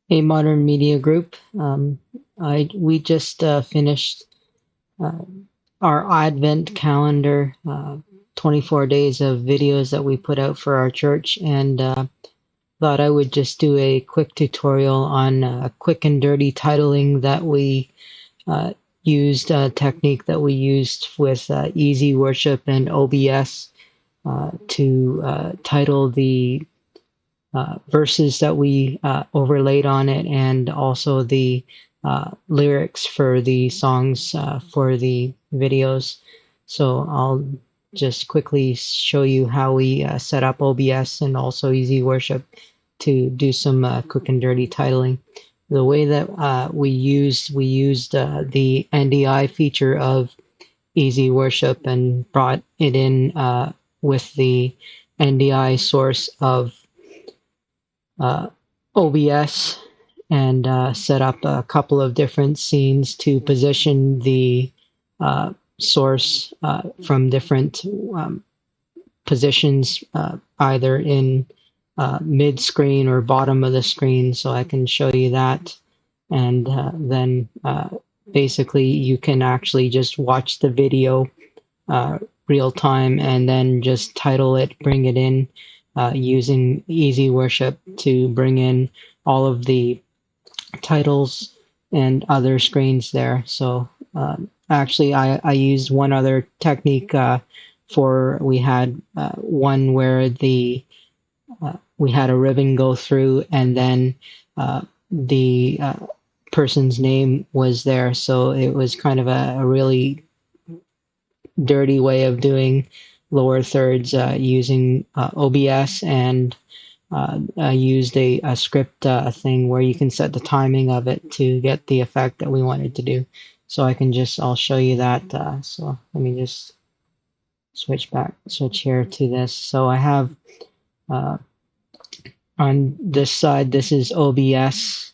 a modern media group. We just finished uh, our Advent calendar, 24 days of videos that we put out for our church, and thought I would just do a quick tutorial on quick and dirty titling that we uh, used, a technique that we used with Easy Worship and OBS to title the verses that we overlaid on it, and also the lyrics for the songs for the videos. So I'll just quickly show you how we set up OBS and also Easy Worship to do some quick and dirty titling. The way that we used the NDI feature of Easy Worship and brought it in with the NDI source of uh, OBS, and set up a couple of different scenes to position the source from different positions, either in mid screen or bottom of the screen. So I can show you that. And then basically you can actually just watch the video real time and then just title it, bring it in using Easy Worship to bring in all of the titles and other screens there. So actually, I used one other technique for we had one where the we had a ribbon go through, and then the person's name was there. So it was kind of a really dirty way of doing lower thirds using OBS, and used a script thing where you can set the timing of it to get the effect that we wanted to do. So I'll show you that. So let me just switch here to this. So I have uh, on this side, this is OBS,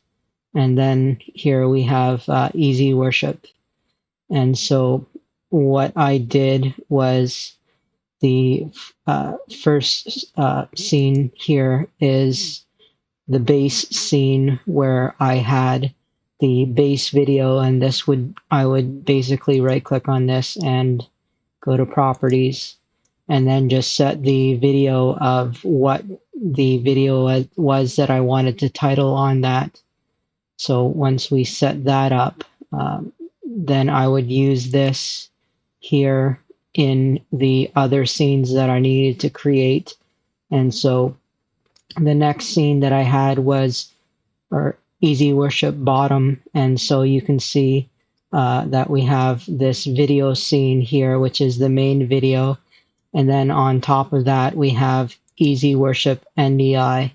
and then here we have Easy Worship. And so what I did was the first scene here is the base scene where I had the base video, and I would basically right click on this and go to properties, and then just set the video of what the video was that I wanted to title on that. So once we set that up, then I would use this here in the other scenes that I needed to create. And so the next scene that I had was our Easy Worship bottom. And so you can see that we have this video scene here, which is the main video. And then on top of that, we have Easy Worship NDI.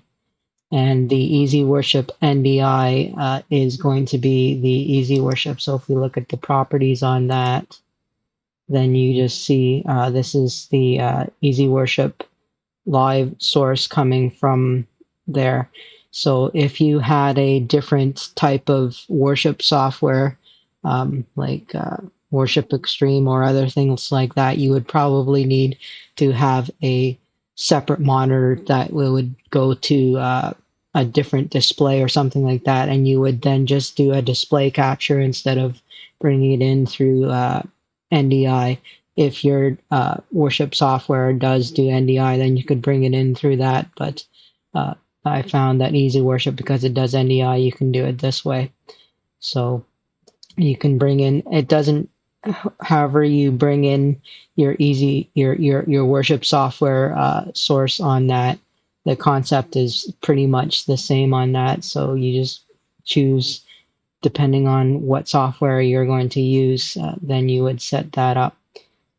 And the Easy Worship NDI is going to be the Easy Worship. So if we look at the properties on that, then you just see this is the Easy Worship live source coming from there. So if you had a different type of worship software, like Worship Extreme or other things like that, you would probably need to have a separate monitor that would go to a different display or something like that, and you would then just do a display capture instead of bringing it in through NDI. If your worship software does do NDI, then you could bring it in through that. But I found that Easy Worship, because it does NDI, you can do it this way. So you can bring in, it doesn't, however you bring in your your worship software source on that, the concept is pretty much the same on that. So you just choose, depending on what software you're going to use, then you would set that up.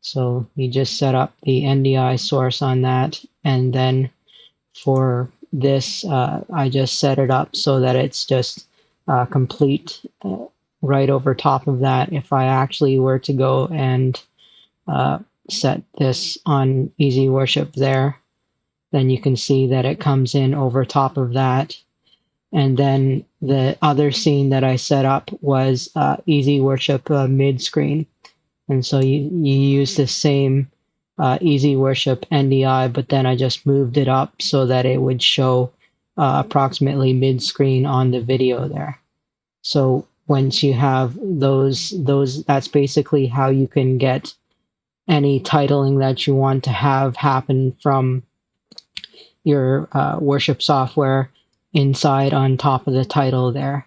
So you just set up the NDI source on that, and then for this, I just set it up so that it's just complete right over top of that. If I actually were to go and set this on Easy Worship there, then you can see that it comes in over top of that. And then the other scene that I set up was Easy Worship mid-screen. And so you use the same Easy Worship NDI, but then I just moved it up so that it would show approximately mid-screen on the video there. So once you have those, that's basically how you can get any titling that you want to have happen from your worship software inside on top of the title there.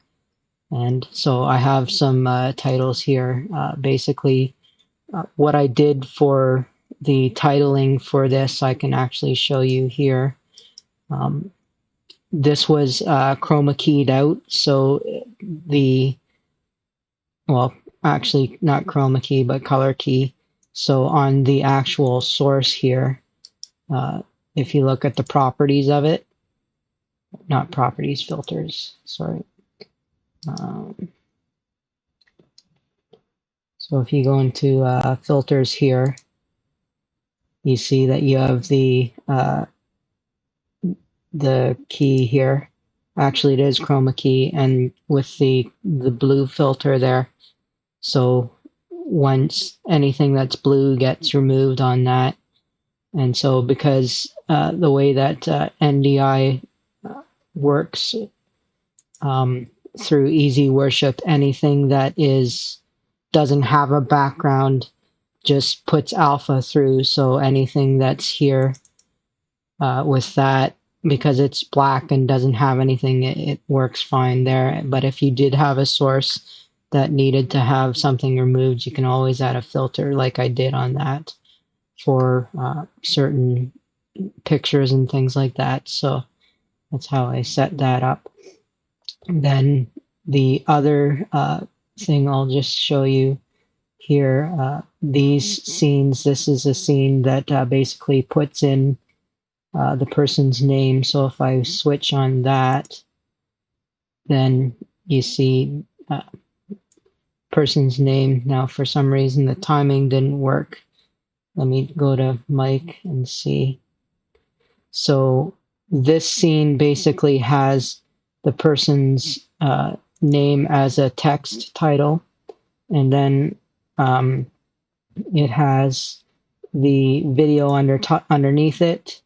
And so I have some titles here. Basically, what I did for the titling for this, I can actually show you here. This was chroma keyed out, so well, actually not chroma key, but color key. So on the actual source here, if you look at the properties of it, not properties, filters, sorry. So if you go into filters here, you see that you have the key here. Actually, it is chroma key, and with the blue filter there. So once anything that's blue gets removed on that, and so because the way that NDI works through Easy Worship, anything that doesn't have a background just puts alpha through. So anything that's here with that, because it's black and doesn't have anything, it works fine there. But if you did have a source that needed to have something removed, you can always add a filter like I did on that for certain pictures and things like that. So that's how I set that up. And then the other thing I'll just show you here, these scenes, this is a scene that basically puts in the person's name. So if I switch on that, then you see person's name. Now, for some reason, the timing didn't work. Let me go to Mike and see. So this scene basically has the person's name as a text title, and then it has the video underneath it.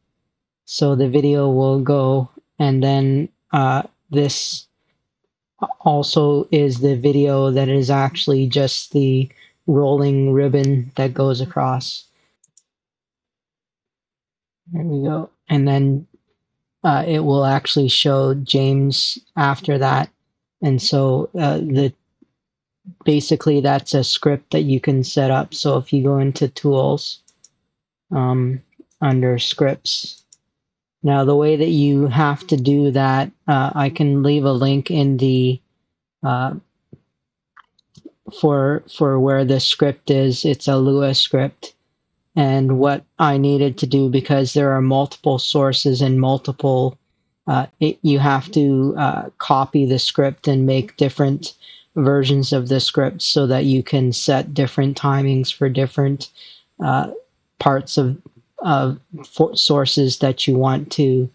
So the video will go, and then this also is the video that is actually just the rolling ribbon that goes across. There we go. And then it will actually show James after that. And so basically that's a script that you can set up. So if you go into Tools under Scripts, now the way that you have to do that, I can leave a link in the for where the script is. It's a Lua script. And what I needed to do, because there are multiple sources and multiple, you have to copy the script and make different versions of the script so that you can set different timings for different parts of sources that you want to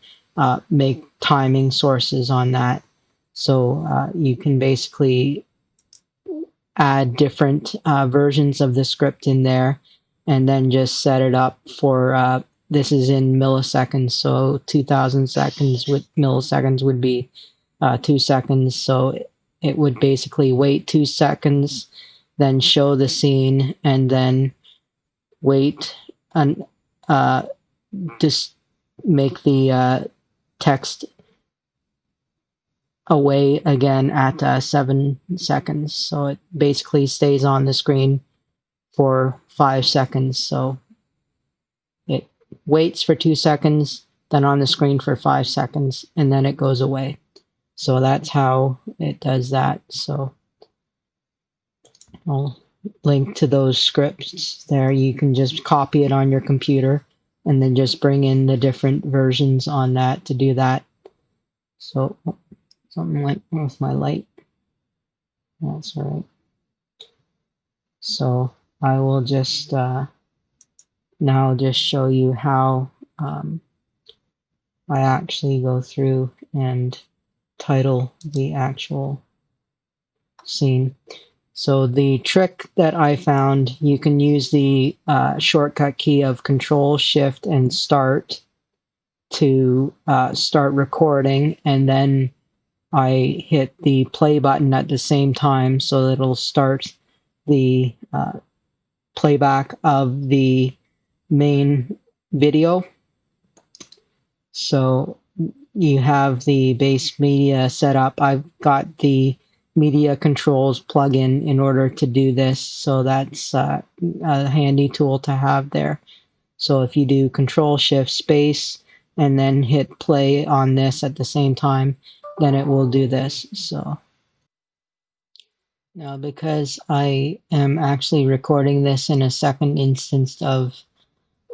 make timing sources on that. So you can basically add different versions of the script in there, and then just set it up for, this is in milliseconds, so 2000 seconds with milliseconds would be 2 seconds. So it would basically wait 2 seconds, then show the scene, and then wait and just make the text away again at 7 seconds. So it basically stays on the screen for 5 seconds. So it waits for 2 seconds, then on the screen for 5 seconds, and then it goes away. So that's how it does that. So I'll link to those scripts there. You can just copy it on your computer and then just bring in the different versions on that to do that. So something like with my light. That's all right. So I will just now just show you how I actually go through and title the actual scene. So the trick that I found, you can use the shortcut key of Control, Shift, and Start to start recording, and then I hit the play button at the same time, so it'll start the playback of the main video. So you have the base media set up. I've got the media controls plugin in order to do this, so that's a handy tool to have there. So if you do Control Shift Space and then hit play on this at the same time, then it will do this. So now, because I am actually recording this in a second instance of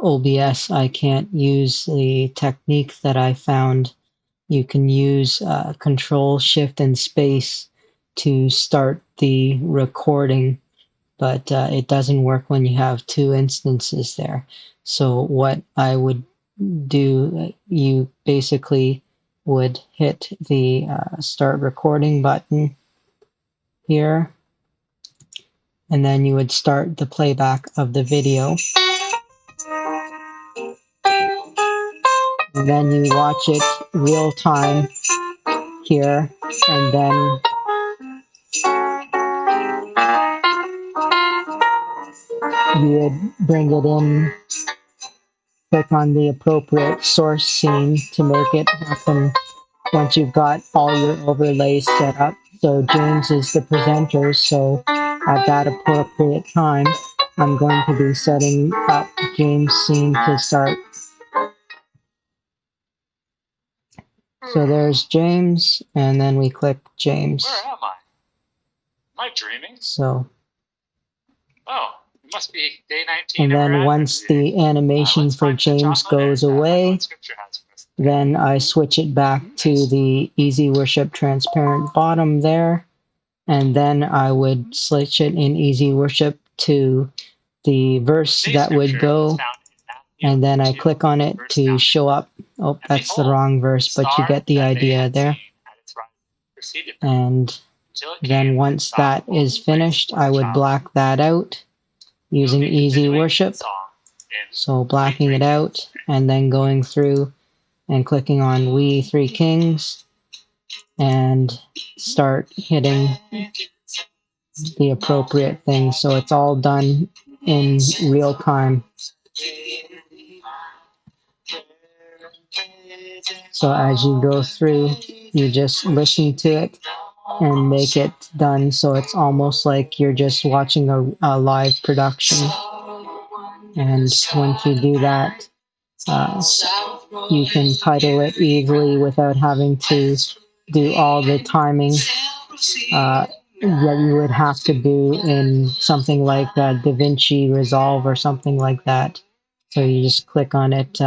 OBS, I can't use the technique that I found. You can use Control Shift and Space to start the recording, but it doesn't work when you have two instances there. So what I would do, you basically would hit the start recording button here, and then you would start the playback of the video. And then you watch it real time here, and then you would bring it in, click on the appropriate source scene to make it happen once you've got all your overlays set up. So James is the presenter, so at that appropriate time, I'm going to be setting up James' scene to start. So there's James, and then we click James. Where am I? Am I dreaming? So. Oh, it must be day 19. And then once the animation for James goes away, then I switch it back to the Easy Worship transparent bottom there. And then I would switch it in Easy Worship to the verse that would go. And then I click on it to show up. Oh, that's the wrong verse, but you get the idea there. And then once that is finished, I would black that out using Easy Worship. So blacking it out and then going through and clicking on We Three Kings and start hitting the appropriate thing. So it's all done in real time. So as you go through, you just listen to it and make it done, so it's almost like you're just watching a live production. And once you do that, you can title it easily without having to do all the timing that you would have to do in something like DaVinci Resolve or something like that. So you just click on it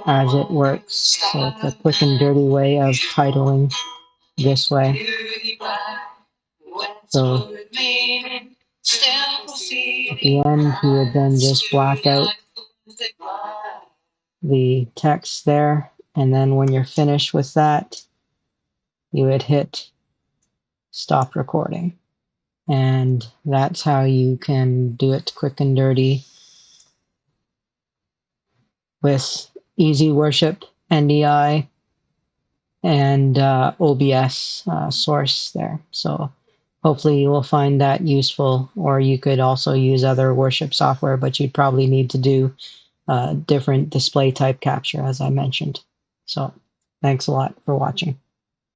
as it works. So it's a quick and dirty way of titling this way. So at the end, you would then just black out the text there, and then when you're finished with that, you would hit stop recording. And that's how you can do it quick and dirty with Easy Worship, NDI, and OBS source there. So hopefully you will find that useful, or you could also use other worship software, but you'd probably need to do different display type capture, as I mentioned. So thanks a lot for watching.